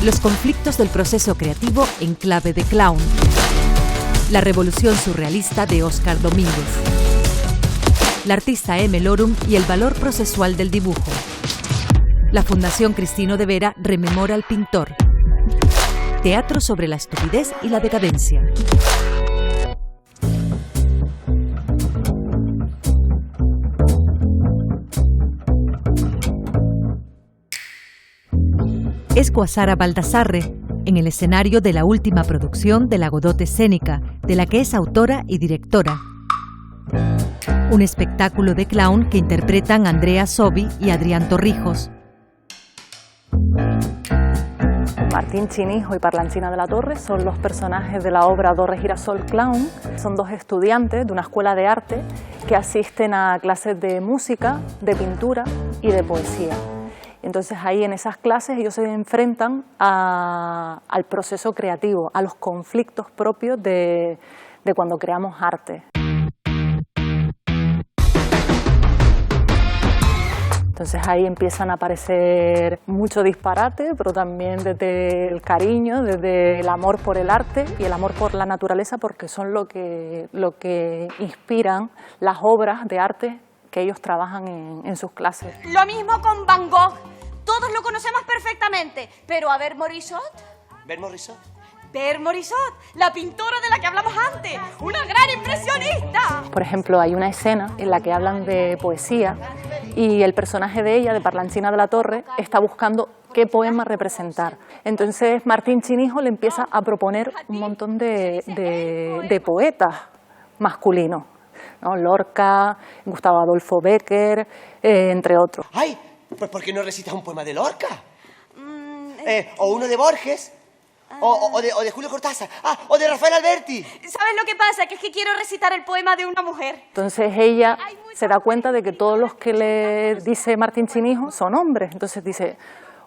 Los conflictos del proceso creativo en clave de clown. La revolución surrealista de Óscar Domínguez. La artista M. Lorum y el valor procesual del dibujo. La Fundación Cristino de Vera rememora al pintor. Teatro sobre la estupidez y la decadencia. Es Guasara Baldassarre, en el escenario de la última producción de la Godot escénica, de la que es autora y directora. Un espectáculo de clown que interpretan Andrea Sobi y Adrián Torrijos. Martín Chinijo y Parlanchina de la Torre son los personajes de la obra Dorre Girasol Clown. Son dos estudiantes de una escuela de arte que asisten a clases de música, de pintura y de poesía. Entonces ahí en esas clases ellos se enfrentan al proceso creativo, a los conflictos propios de cuando creamos arte. Entonces ahí empiezan a aparecer mucho disparate, pero también desde el cariño, desde el amor por el arte y el amor por la naturaleza, porque son lo que inspiran las obras de arte que ellos trabajan en sus clases. Lo mismo con Van Gogh. Todos lo conocemos perfectamente, pero a ver Morisot. ¿Ver Morisot? Ver Morisot, la pintora de la que hablamos antes, una gran impresionista. Por ejemplo, hay una escena en la que hablan de poesía y el personaje de ella, de Parlanchina de la Torre, está buscando qué poema representar. Entonces Martín Chinijo le empieza a proponer un montón de poetas masculinos, ¿no? Lorca, Gustavo Adolfo Bécquer, entre otros. ¡Ay! Pues ¿por qué no recitas un poema de Lorca? O uno de Borges. O de Julio Cortázar. O de Rafael Alberti. ¿Sabes lo que pasa? Que es que quiero recitar el poema de una mujer. Entonces ella se da cuenta de que todos los que le dice Martín Chinijo son hombres. Entonces dice,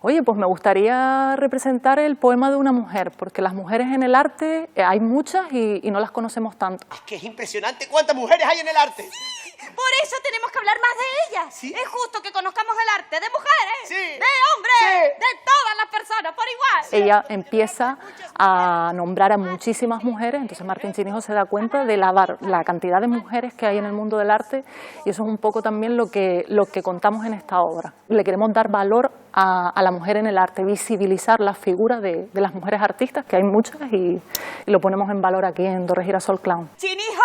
oye, pues me gustaría representar el poema de una mujer, porque las mujeres en el arte hay muchas y no las conocemos tanto. Es que es impresionante cuántas mujeres hay en el arte. Sí, por eso tenemos que hablar más de ellas. ¿Sí? Es justo que conozcamos el arte de mujeres, sí, de hombres, sí, de todas las personas por igual. Ella empieza a nombrar a muchísimas mujeres, entonces Martín Chinijo se da cuenta de la cantidad de mujeres que hay en el mundo del arte y eso es un poco también lo que contamos en esta obra. Le queremos dar valor a la mujer en el arte, visibilizar las figuras de las mujeres artistas, que hay muchas, y lo ponemos en valor aquí en Dorre Girasol Clown. Chinijo,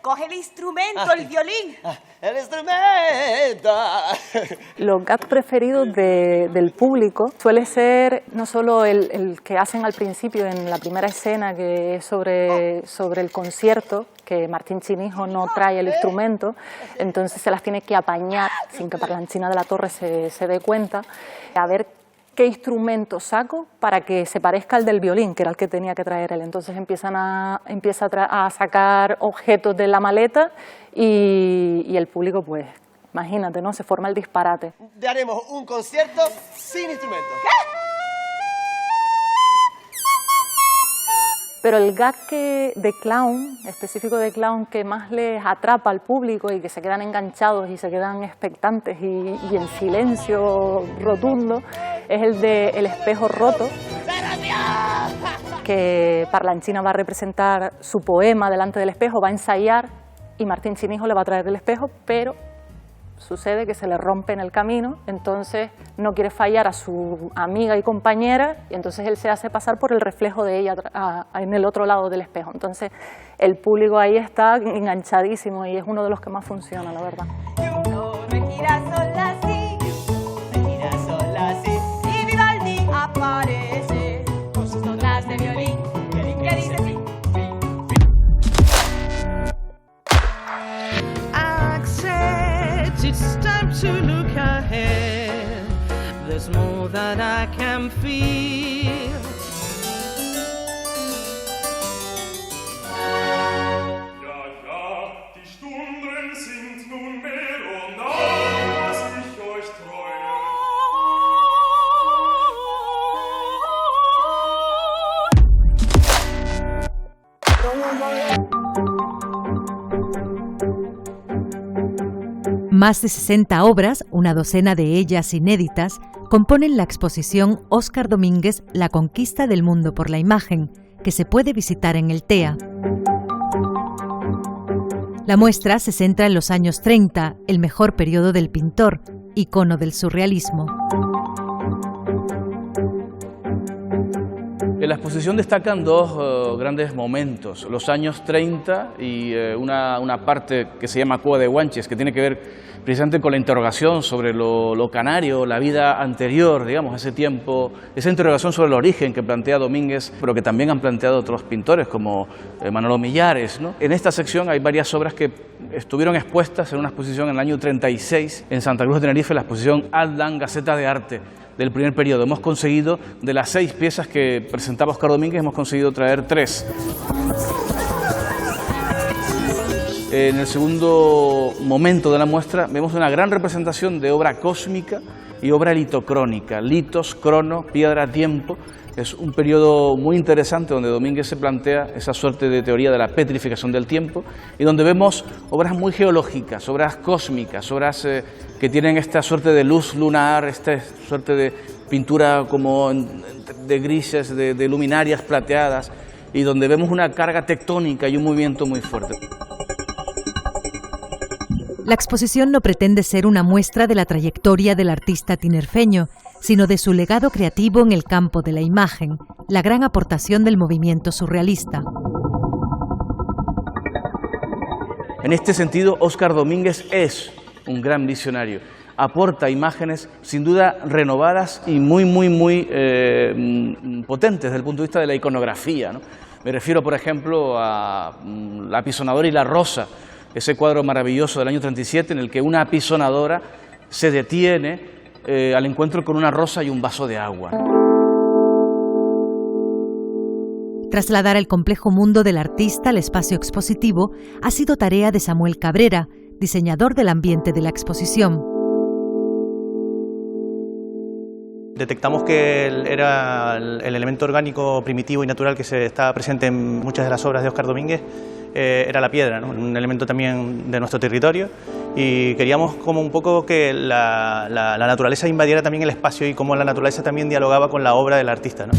coge el instrumento, el violín. El instrumento. Los gags preferidos del público suele ser no solo el que hacen al principio en la primera escena, que es sobre el concierto, que Martín Chinijo no trae el instrumento, entonces se las tiene que apañar sin que Parlanchina de la Torre se dé cuenta, a ver qué instrumento saco para que se parezca al del violín, que era el que tenía que traer él. Entonces empieza a sacar objetos de la maleta y el público, pues, imagínate, ¿no? Se forma el disparate. Haremos un concierto sin instrumentos. Pero el gag de clown, específico de clown, que más les atrapa al público y que se quedan enganchados y se quedan expectantes y en silencio rotundo, es el de El espejo roto, que Parlanchina va a representar su poema delante del espejo, va a ensayar y Martín Chinijo le va a traer el espejo, pero sucede que se le rompe en el camino, entonces no quiere fallar a su amiga y compañera y entonces él se hace pasar por el reflejo de ella en el otro lado del espejo. Entonces el público ahí está enganchadísimo y es uno de los que más funciona, la verdad. Y Vivaldi aparece con sus notas de violín, que dice así. It's time to look ahead. There's more that I can feel. Ja, ja, die Stunden sind nunmehr und all, was ich euch treue. Más de 60 obras, una docena de ellas inéditas, componen la exposición Óscar Domínguez, La conquista del mundo por la imagen, que se puede visitar en el TEA. La muestra se centra en los años 30, el mejor periodo del pintor, icono del surrealismo. En la exposición destacan dos grandes momentos, los años 30 y una parte que se llama Cueva de Guanches, que tiene que ver precisamente con la interrogación sobre lo canario, la vida anterior, digamos, ese tiempo, esa interrogación sobre el origen que plantea Domínguez, pero que también han planteado otros pintores como Manolo Millares, ¿no? En esta sección hay varias obras que estuvieron expuestas en una exposición en el año 36 en Santa Cruz de Tenerife, la exposición Aldán, Gaceta de Arte, del primer periodo. Hemos conseguido, de las 6 piezas que presentaba Óscar Domínguez, hemos conseguido traer 3. En el segundo momento de la muestra vemos una gran representación de obra cósmica y obra litocrónica. Litos, crono, piedra, tiempo. Es un periodo muy interesante donde Domínguez se plantea esa suerte de teoría de la petrificación del tiempo y donde vemos obras muy geológicas, obras cósmicas, obras que tienen esta suerte de luz lunar, esta suerte de pintura como de grises, de luminarias plateadas y donde vemos una carga tectónica y un movimiento muy fuerte. La exposición no pretende ser una muestra de la trayectoria del artista tinerfeño, sino de su legado creativo en el campo de la imagen, la gran aportación del movimiento surrealista. En este sentido, Óscar Domínguez es un gran visionario. Aporta imágenes sin duda renovadas y muy potentes desde el punto de vista de la iconografía, ¿no? Me refiero, por ejemplo, a La apisonadora y la rosa, ese cuadro maravilloso del año 37 en el que una apisonadora se detiene al encuentro con una rosa y un vaso de agua. Trasladar el complejo mundo del artista al espacio expositivo ha sido tarea de Samuel Cabrera, diseñador del ambiente de la exposición. Detectamos que era el elemento orgánico primitivo y natural que se estaba presente en muchas de las obras de Óscar Domínguez, era la piedra, ¿no? Un elemento también de nuestro territorio, y queríamos como un poco que la naturaleza invadiera también el espacio y cómo la naturaleza también dialogaba con la obra del artista, ¿no?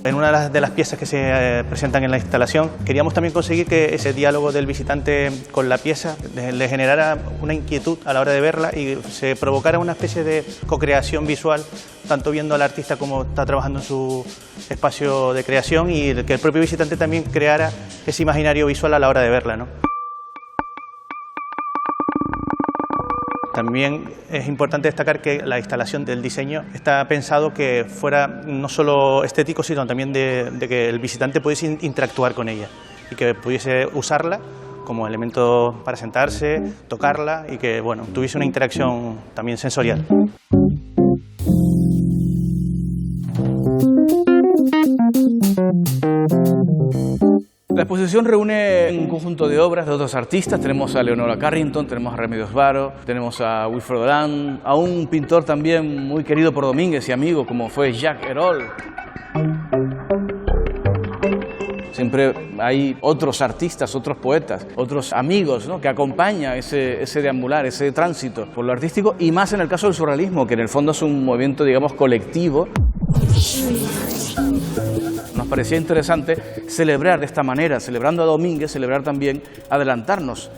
En una de las piezas que se presentan en la instalación, queríamos también conseguir que ese diálogo del visitante con la pieza le generara una inquietud a la hora de verla y se provocara una especie de co-creación visual, tanto viendo al artista como está trabajando en su espacio de creación y que el propio visitante también creara ese imaginario visual a la hora de verla, ¿no? También es importante destacar que la instalación del diseño está pensado que fuera no solo estético, sino también de que el visitante pudiese interactuar con ella y que pudiese usarla como elemento para sentarse, tocarla y que bueno, tuviese una interacción también sensorial. La exposición reúne un conjunto de obras de otros artistas. Tenemos a Leonora Carrington, tenemos a Remedios Varo, tenemos a Wilfredo Orán, a un pintor también muy querido por Domínguez y amigo como fue Jacques Herol. Siempre hay otros artistas, otros poetas, otros amigos, ¿no?, que acompañan ese deambular, ese tránsito por lo artístico, y más en el caso del surrealismo, que en el fondo es un movimiento, digamos, colectivo. Nos parecía interesante celebrar de esta manera, celebrando a Domínguez, celebrar también, adelantarnos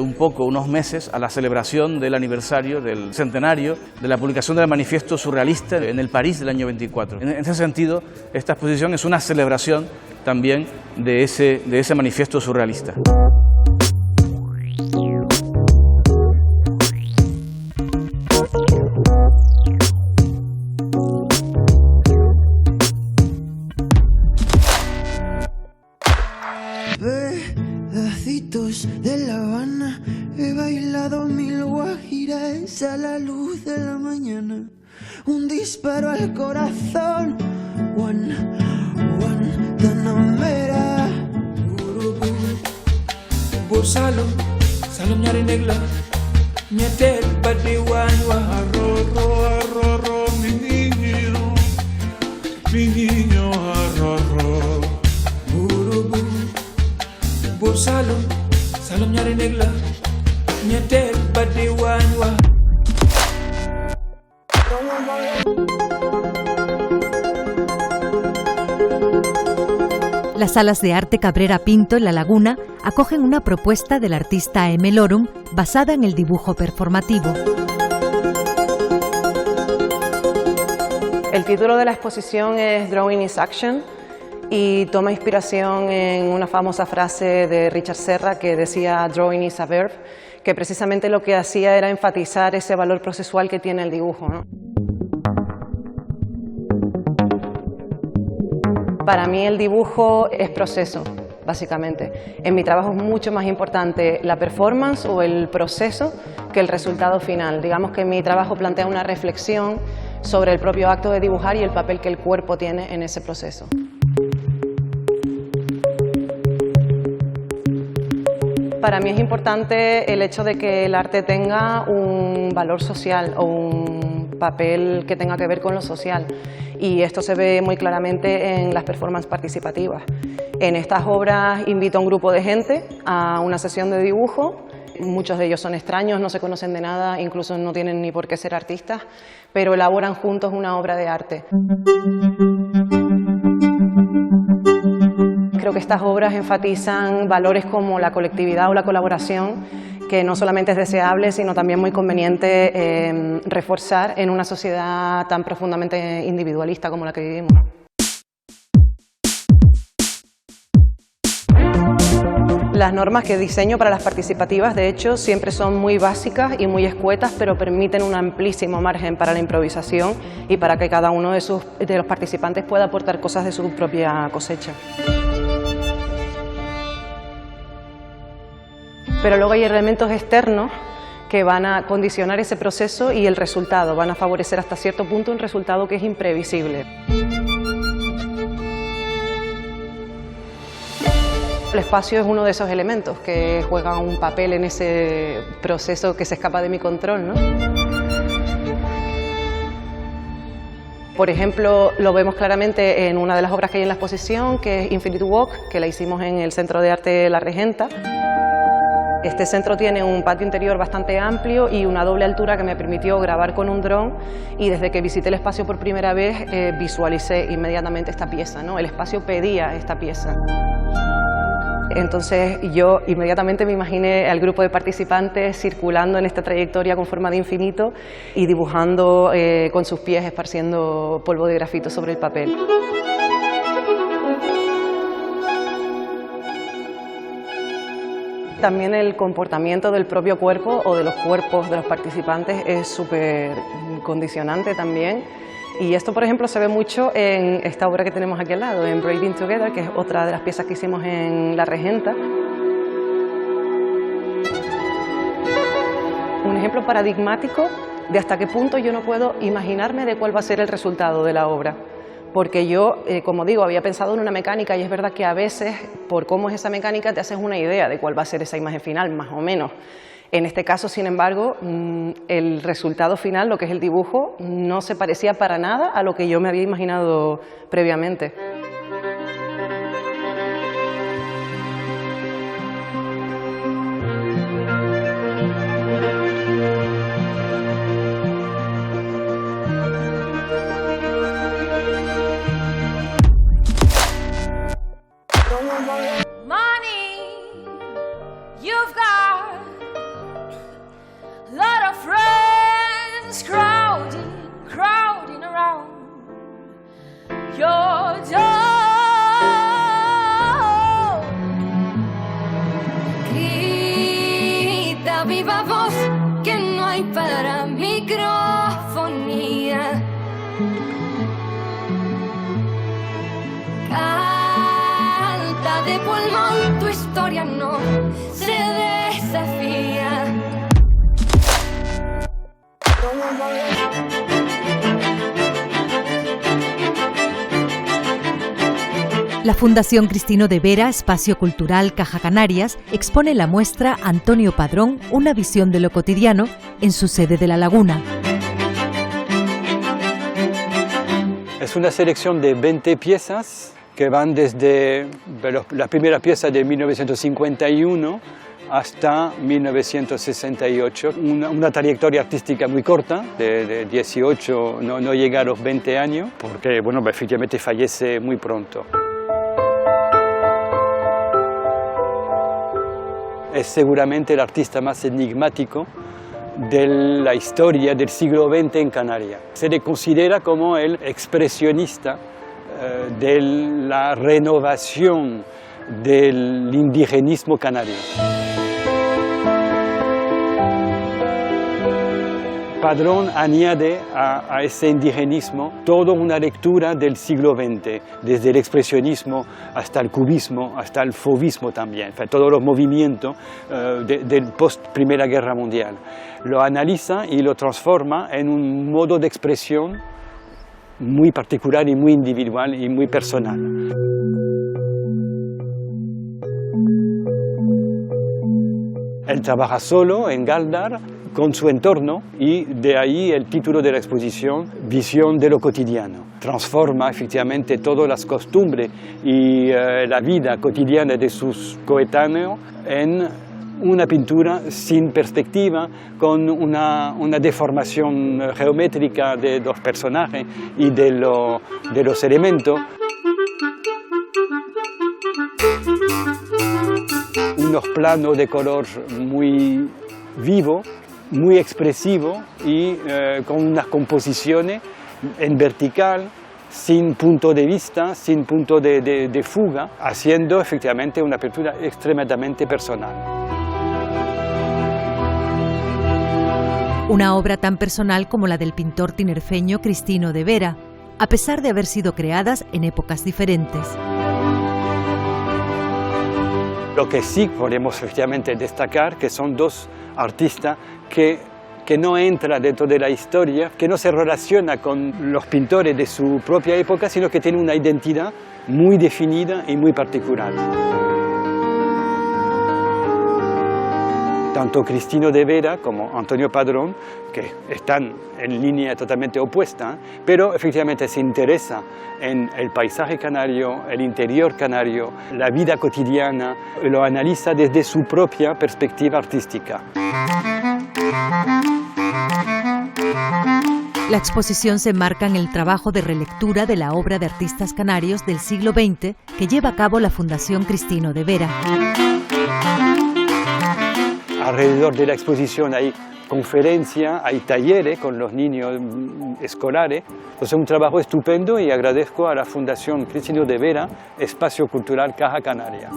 un poco, unos meses, a la celebración del aniversario, del centenario de la publicación del manifiesto surrealista en el París del año 24. En ese sentido, esta exposición es una celebración también de ese manifiesto surrealista. Pedacitos de La Habana, he bailado 1000 guajiras a la luz de la mañana. Un disparo al corazón, one, Tanamera. Por salom ñaari néeg la ñetteel ba di waañ wa arroro mi niño arroro. Por salom ñaari negla ñetteel ba di waañ wa. Las salas de arte Cabrera Pinto en La Laguna acogen una propuesta del artista M. Lorum basada en el dibujo performativo. El título de la exposición es Drawing is Action y toma inspiración en una famosa frase de Richard Serra que decía Drawing is a verb, que precisamente lo que hacía era enfatizar ese valor procesual que tiene el dibujo, ¿no? Para mí el dibujo es proceso, básicamente. En mi trabajo es mucho más importante la performance o el proceso que el resultado final. Digamos que mi trabajo plantea una reflexión sobre el propio acto de dibujar y el papel que el cuerpo tiene en ese proceso. Para mí es importante el hecho de que el arte tenga un valor social o un papel que tenga que ver con lo social. Y esto se ve muy claramente en las performances participativas. En estas obras invito a un grupo de gente a una sesión de dibujo. Muchos de ellos son extraños, no se conocen de nada, incluso no tienen ni por qué ser artistas, pero elaboran juntos una obra de arte. Creo que estas obras enfatizan valores como la colectividad o la colaboración, que no solamente es deseable, sino también muy conveniente reforzar en una sociedad tan profundamente individualista como la que vivimos. Las normas que diseño para las participativas, de hecho, siempre son muy básicas y muy escuetas, pero permiten un amplísimo margen para la improvisación y para que cada uno de los participantes pueda aportar cosas de su propia cosecha. Pero luego hay elementos externos que van a condicionar ese proceso y el resultado, van a favorecer hasta cierto punto un resultado que es imprevisible. El espacio es uno de esos elementos que juegan un papel en ese proceso que se escapa de mi control, ¿no? Por ejemplo, lo vemos claramente en una de las obras que hay en la exposición, que es Infinite Walk, que la hicimos en el Centro de Arte La Regenta. Este centro tiene un patio interior bastante amplio y una doble altura que me permitió grabar con un dron, y desde que visité el espacio por primera vez visualicé inmediatamente esta pieza, ¿no? El espacio pedía esta pieza. Entonces yo inmediatamente me imaginé al grupo de participantes circulando en esta trayectoria con forma de infinito y dibujando con sus pies, esparciendo polvo de grafito sobre el papel. También el comportamiento del propio cuerpo o de los cuerpos de los participantes es súper condicionante también. Y esto, por ejemplo, se ve mucho en esta obra que tenemos aquí al lado, en Braiding Together, que es otra de las piezas que hicimos en La Regenta. Un ejemplo paradigmático de hasta qué punto yo no puedo imaginarme de cuál va a ser el resultado de la obra. Porque yo, como digo, había pensado en una mecánica y es verdad que a veces, por cómo es esa mecánica, te haces una idea de cuál va a ser esa imagen final, más o menos. En este caso, sin embargo, el resultado final, lo que es el dibujo, no se parecía para nada a lo que yo me había imaginado previamente. Grita viva voz que no hay para microfonía. Canta de pulmón, tu historia no se desafía. La Fundación Cristino de Vera, Espacio Cultural Caja Canarias, expone la muestra Antonio Padrón, una visión de lo cotidiano, en su sede de La Laguna. Es una selección de 20 piezas que van desde la primera pieza de 1951 hasta 1968, una trayectoria artística muy corta, de 18, no llega a los 20 años, porque bueno, efectivamente fallece muy pronto. Es seguramente el artista más enigmático de la historia del siglo XX en Canarias. Se le considera como el expresionista de la renovación del indigenismo canario. Padrón añade a ese indigenismo toda una lectura del siglo XX, desde el expresionismo hasta el cubismo, hasta el fauvismo también, todos los movimientos del post-Primera Guerra Mundial. Lo analiza y lo transforma en un modo de expresión muy particular y muy individual y muy personal. Él trabaja solo en Galdar con su entorno y de ahí el título de la exposición, Visión de lo cotidiano. Transforma efectivamente todas las costumbres y la vida cotidiana de sus coetáneos en una pintura sin perspectiva, con una deformación geométrica de los personajes y de los elementos. Unos planos de color muy vivo, muy expresivo y con unas composiciones en vertical, sin punto de vista, sin punto de fuga, haciendo efectivamente una pintura extremadamente personal. Una obra tan personal como la del pintor tinerfeño Cristino de Vera, a pesar de haber sido creadas en épocas diferentes. Lo que sí podemos efectivamente destacar que son dos artistas que no entran dentro de la historia, que no se relaciona con los pintores de su propia época, sino que tienen una identidad muy definida y muy particular. Tanto Cristino de Vera como Antonio Padrón, que están en línea totalmente opuesta, pero efectivamente se interesa en el paisaje canario, el interior canario, la vida cotidiana, y lo analiza desde su propia perspectiva artística. La exposición se enmarca en el trabajo de relectura de la obra de artistas canarios del siglo XX que lleva a cabo la Fundación Cristino de Vera. Alrededor de la exposición hay conferencias, hay talleres con los niños escolares. Entonces es un trabajo estupendo y agradezco a la Fundación Cristino de Vera, Espacio Cultural Caja Canaria.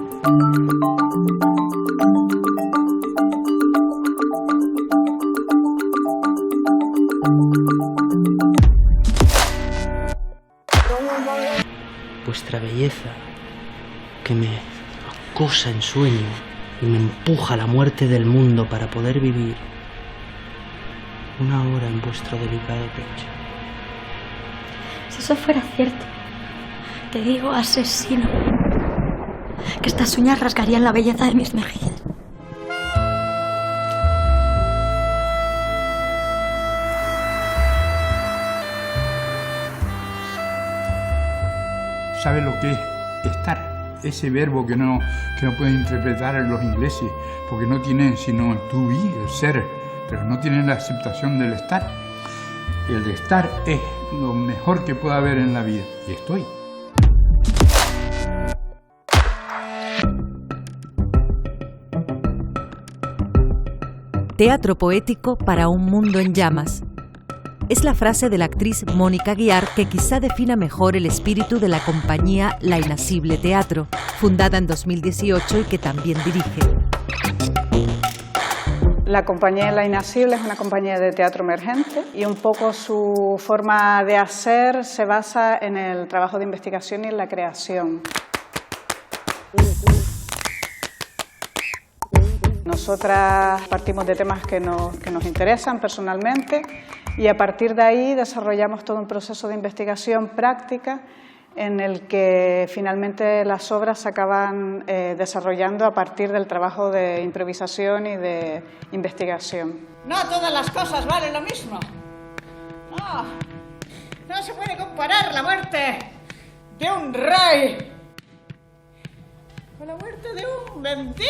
Vuestra belleza, que me acosa en sueño y me empuja a la muerte del mundo para poder vivir una hora en vuestro delicado pecho. Si eso fuera cierto, te digo, asesino, que estas uñas rasgarían la belleza de mis mejillas. ¿Sabe lo que es estar? Ese verbo que no pueden interpretar los ingleses, porque no tienen sino el to be, el ser, pero no tienen la aceptación del estar. Y el de estar es lo mejor que puede haber en la vida, y estoy. Teatro poético para un mundo en llamas. Es la frase de la actriz Mónica Guiar que quizá defina mejor el espíritu de la compañía La Inasible Teatro, fundada en 2018 y que también dirige. La compañía La Inasible es una compañía de teatro emergente y un poco su forma de hacer se basa en el trabajo de investigación y en la creación. Nosotras partimos de temas que nos interesan personalmente y a partir de ahí desarrollamos todo un proceso de investigación práctica en el que finalmente las obras se acaban desarrollando a partir del trabajo de improvisación y de investigación. No todas las cosas valen lo mismo. No se puede comparar la muerte de un rey La muerte de un mendigo.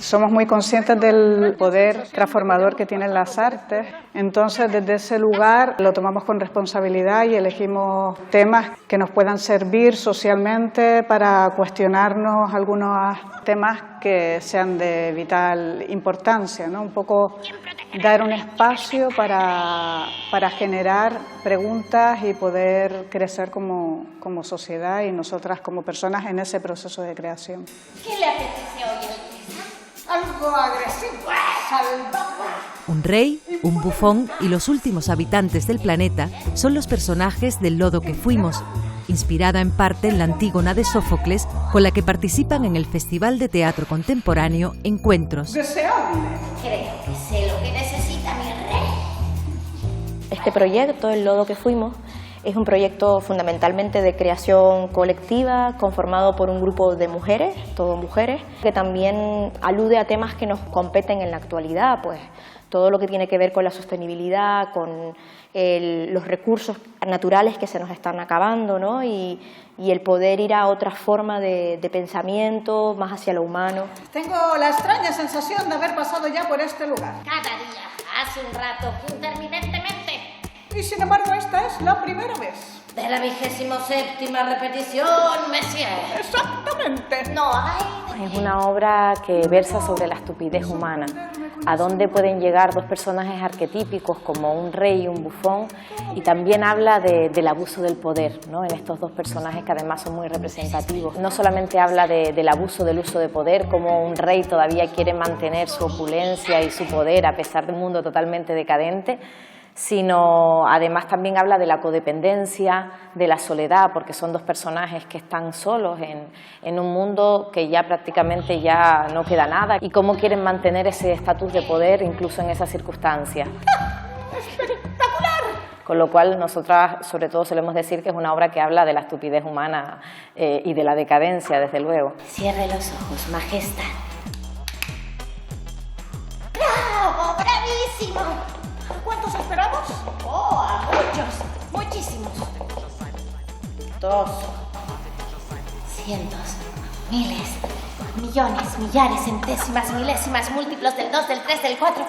Somos muy conscientes del poder transformador que tienen las artes, entonces desde ese lugar lo tomamos con responsabilidad y elegimos temas que nos puedan servir socialmente para cuestionarnos algunos temas que sean de vital importancia, ¿no? Un poco dar un espacio para generar preguntas y poder crecer como sociedad y nosotras como personas en ese proceso de creación. ¿Qué le apetece hoy, Alteza? Algo agresivo, salvaje. Un rey, un bufón y los últimos habitantes del planeta son los personajes del Lodo que fuimos, inspirada en parte en la Antígona de Sófocles, con la que participan en el Festival de Teatro Contemporáneo Encuentros. Deseable. Creo que sé lo que necesita mi rey. Este proyecto, El Lodo que fuimos, es un proyecto fundamentalmente de creación colectiva, conformado por un grupo de mujeres, todo mujeres, que también alude a temas que nos competen en la actualidad, pues todo lo que tiene que ver con la sostenibilidad, con los recursos naturales que se nos están acabando, ¿no? y el poder ir a otra forma de pensamiento, más hacia lo humano. Tengo la extraña sensación de haber pasado ya por este lugar. Cada día, hace un rato, interminentemente. Y sin embargo esta es la primera vez. De la 27ª repetición, Messier. Exactamente. No hay... Es una obra que versa sobre la estupidez humana, a dónde pueden llegar dos personajes arquetípicos como un rey y un bufón, y también habla del abuso del poder, ¿no? En estos dos personajes que además son muy representativos. No solamente habla del abuso del uso de poder, como un rey todavía quiere mantener su opulencia y su poder a pesar de un mundo totalmente decadente, sino además también habla de la codependencia, de la soledad, porque son dos personajes que están solos en un mundo que ya prácticamente ya no queda nada, y cómo quieren mantener ese estatus de poder incluso en esas circunstancias. ¡Espectacular! Con lo cual nosotras sobre todo solemos decir que es una obra que habla de la estupidez humana y de la decadencia, desde luego. Cierre los ojos, majestad. ¡Bravo! ¡Bravísimo! ¿Cuántos esperamos? Oh, a muchos, muchísimos. 2. Cientos, miles, millones, millares, centésimas, milésimas, múltiplos del 2, del 3, del 4.